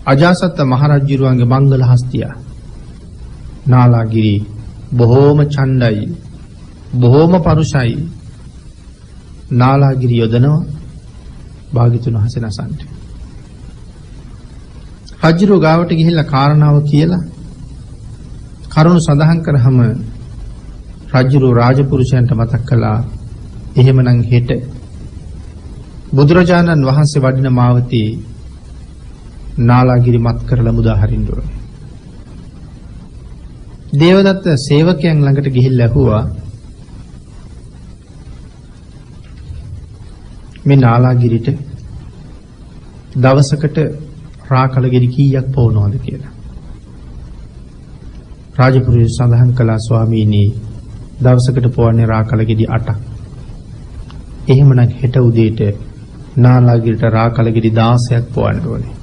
අජාසත් මහරජුරුවන්ගේ මංගල හස්තිය නාලාගිරි බොහෝම ඡණ්ඩයි බොහෝම පරුෂයි. නාලාගිරි යොදනවා භාග්‍යතුන් වහන්සේ නසන්ට. රජුරුව ගාවට ගිහිල්ලා කාරණාව කියලා කරුණු සඳහන් කරාම රජුරුව රාජපුරුෂයන්ට මතක් කළා එහෙමනම් හෙට බුදුරජාණන් වහන්සේ වඩින මාවතේ නාලාගිරි මත් කරලා මුදා හරින්න ඕනේ. දේවදත්ත සේවකයන් ළඟට ගිහිල්ලා ඇහුවා මේ නාලාගිරිට දවසකට රාකලගිරි කීයක් පොවනවද කියලා. රාජපුරුෂය සඳහන් කළා ස්වාමීනි දවසකට පොවන්නේ රාකලගිරි 8ක්. එහෙමනම් හෙට උදේට නාලාගිරිට රාකලගිරි 16ක් පොවන්න ඕනේ.